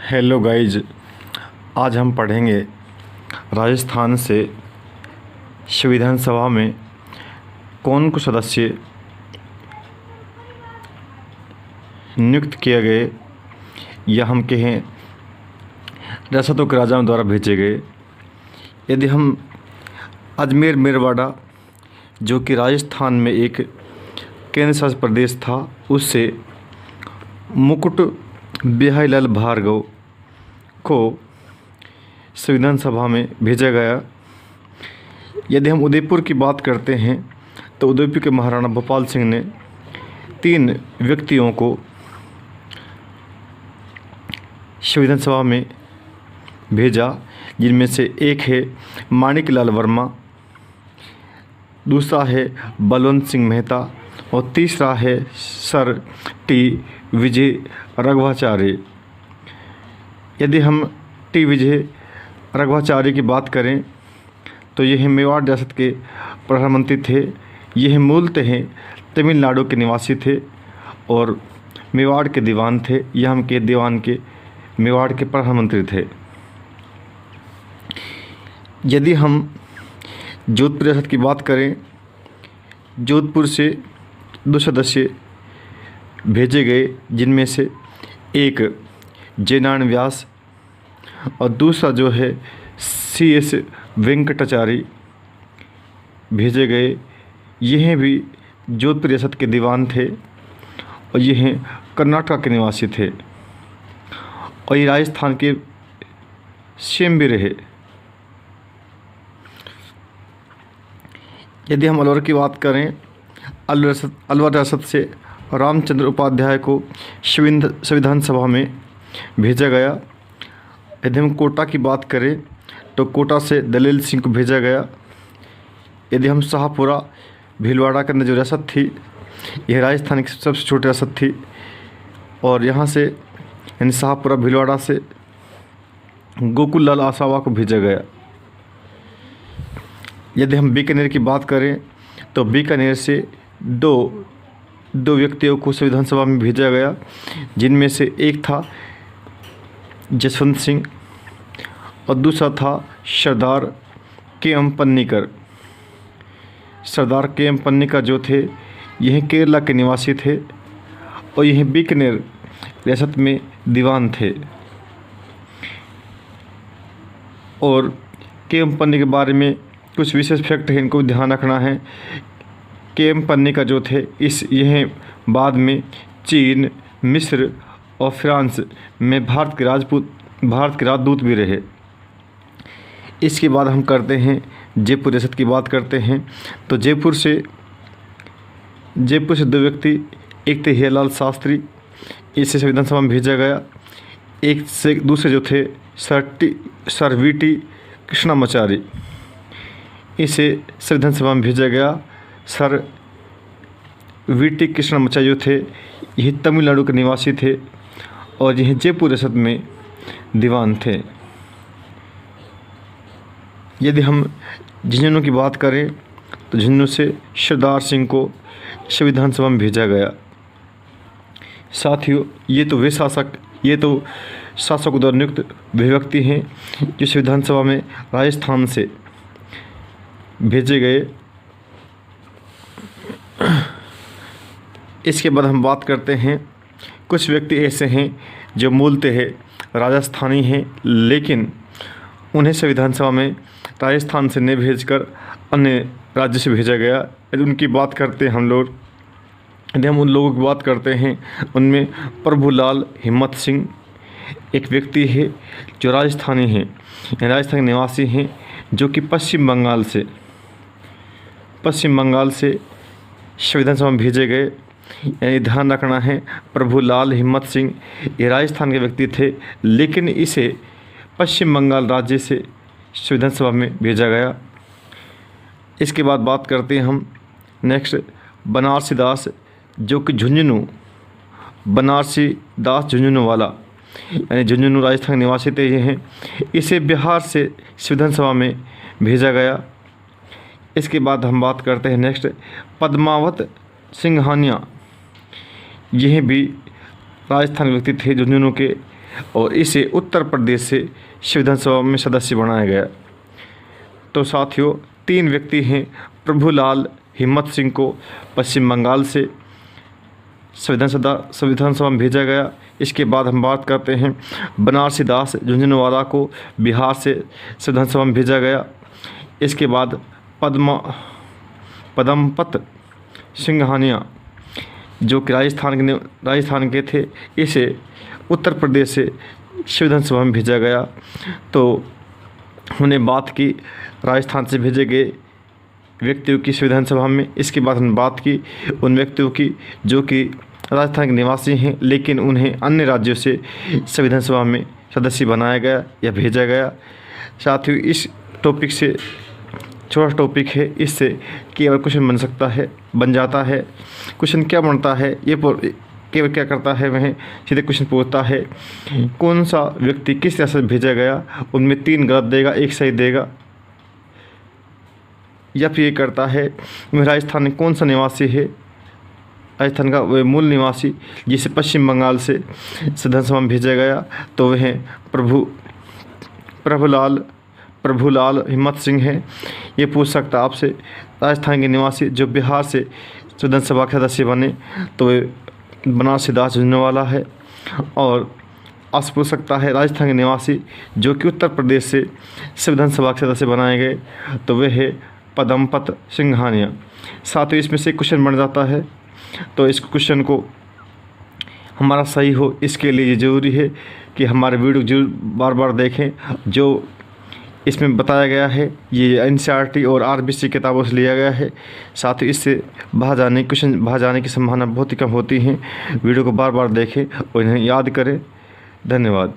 Hello guys, आज हम पढ़ेंगे राजस्थान से संविधान सभा में कौन को सदस्य नियुक्त किए गए या हम कहें रियासतों के राजाओं द्वारा भेजे गए। यदि हम अजमेर मेरवाड़ा जो कि राजस्थान में एक केंद्र शासित प्रदेश था, उससे मुकुट बिहारीलाल भार्गव को संविधान सभा में भेजा गया। यदि हम उदयपुर की बात करते हैं तो उदयपुर के महाराणा भोपाल सिंह ने 3 व्यक्तियों को संविधान सभा में भेजा, जिनमें से एक है माणिकलाल वर्मा, दूसरा है बलवंत सिंह मेहता और तीसरा है सर टी विजय राघवाचार्य। यदि हम टी विजय राघवाचार्य की बात करें तो यह मेवाड़ रियासत के प्रधानमंत्री थे। यह मूलतः तमिलनाडु के निवासी थे और मेवाड़ के दीवान थे। यह हम के दीवान के मेवाड़ के प्रधानमंत्री थे। यदि हम जोधपुर रियासत की बात करें, जोधपुर से 2 सदस्य भेजे गए, जिनमें से एक जयनारायण व्यास और दूसरा जो है CS वेंकटाचारी भेजे गए। यह भी जोधपुर रियासत के दीवान थे और यह कर्नाटक के निवासी थे और ये राजस्थान के सीएम भी रहे। यदि हम अलवर की बात करें, अलवर रियासत से रामचंद्र उपाध्याय को संविधान सभा में भेजा गया। यदि हम कोटा की बात करें तो कोटा से दलेल सिंह को भेजा गया। यदि हम शाहपुरा भीलवाड़ा के अंदर जो रियासत थी, यह राजस्थान की सबसे छोटी रियासत थी और यहाँ से यानी शाहपुरा भीलवाड़ा से गोकुल लाल आसावा को भेजा गया। यदि हम बीकानेर की बात करें तो बीकानेर से दो व्यक्तियों को संविधान सभा में भेजा गया, जिनमें से एक था जसवंत सिंह और दूसरा था सरदार KM पन्नीकर। सरदार KM पन्नीकर जो थे, यह केरला के निवासी थे और यह बीकानेर रियासत में दीवान थे। और KM पन्नीकर के बारे में कुछ विशेष फैक्ट है, इनको ध्यान रखना है। KM पन्नीकर जो थे, यह बाद में चीन, मिस्र और फ्रांस में भारत के राजदूत भी रहे। इसके बाद हम करते हैं जयपुर रियासत की बात करते हैं तो जयपुर से 2 व्यक्ति, एक थे हीरालाल शास्त्री, इसे संविधान सभा में भेजा गया। एक से दूसरे जो थे सर VT कृष्णामाचारी, इसे संविधान सभा में भेजा गया। सर VT कृष्णामाचारी जो थे, यह तमिलनाडु के निवासी थे और यह जयपुर रियासत में दीवान थे। यदि हम झुंझुनू की बात करें तो झुंझुनू से सरदार सिंह को संविधान सभा में भेजा गया। साथियों, ये तो शासक द्वारा नियुक्त वे व्यक्ति हैं जो संविधान सभा में राजस्थान से भेजे गए। इसके बाद हम बात करते हैं, कुछ व्यक्ति ऐसे हैं जो मूलतः राजस्थानी हैं, लेकिन उन्हें संविधान सभा में राजस्थान से नहीं भेजकर अन्य राज्य से भेजा गया। यदि उनकी बात करते हैं यदि हम उन लोगों की बात करते हैं, उनमें प्रभुलाल हिम्मत सिंह एक व्यक्ति है जो राजस्थानी हैं, राजस्थान के निवासी हैं, जो कि पश्चिम बंगाल से संविधान सभा में भेजे गए। यानी ध्यान रखना है, प्रभुलाल हिम्मत सिंह ये राजस्थान के व्यक्ति थे, लेकिन इसे पश्चिम बंगाल राज्य से संविधान सभा में भेजा गया। इसके बाद बात करते हैं हम नेक्स्ट बनारसी दास, जो कि बनारसी दास झुंझुनू वाला, यानी झुंझुनू राजस्थान के निवासी थे। ये हैं, इसे बिहार से संविधान सभा में भेजा गया। इसके बाद हम बात करते हैं नेक्स्ट पद्मावत सिंघानिया, यह भी राजस्थान व्यक्ति थे, झुंझुनू के और इसे उत्तर प्रदेश से विधानसभा में सदस्य बनाया गया। तो साथियों, 3 व्यक्ति हैं। प्रभुलाल हिम्मत सिंह को पश्चिम बंगाल से विधानसभा में भेजा गया। इसके बाद हम बात करते हैं बनारसी दास झुंझुनवाला को बिहार से विधानसभा में भेजा गया। इसके बाद पदमपत सिंघानिया जो कि राजस्थान के थे, इसे उत्तर प्रदेश से विधानसभा में भेजा गया। तो हमने बात की राजस्थान से भेजे गए व्यक्तियों की विधानसभा में। इसके बाद हमने बात की उन व्यक्तियों की जो कि राजस्थान के निवासी हैं, लेकिन उन्हें अन्य राज्यों से विधानसभा में सदस्य बनाया गया या भेजा गया। साथियों, इस टॉपिक से छोटा टॉपिक है, इससे केवल क्वेश्चन बन जाता है। क्वेश्चन क्या बनता है, ये केवल क्या करता है, वह सीधे क्वेश्चन पूछता है कौन सा व्यक्ति किस तरह से भेजा गया, उनमें 3 गलत देगा, 1 सही देगा। या फिर ये करता है वह राजस्थान में कौन सा निवासी है, राजस्थान का वह मूल निवासी जिसे पश्चिम बंगाल से विधानसभा में भेजा गया, तो वह प्रभुलाल हिम्मत सिंह है। ये पूछ सकता आपसे राजस्थान के निवासी जो बिहार से विधानसभा के सदस्य बने, तो वे बनारसी दास झुंझुनवाला है। और आपसे पूछ सकता है राजस्थान के निवासी जो कि उत्तर प्रदेश से विधानसभा के सदस्य बनाए गए, तो वे है पदमपत सिंघानिया। साथ ही इसमें से क्वेश्चन बन जाता है। तो इस क्वेश्चन को हमारा सही हो, इसके लिए ये ज़रूरी है कि हमारे वीडियो जरूर बार बार देखें। जो इसमें बताया गया है ये NCERT और RBC किताबों से लिया गया है। साथ ही इससे बाहर जाने की संभावना बहुत ही कम होती है। वीडियो को बार बार देखें और इन्हें याद करें। धन्यवाद।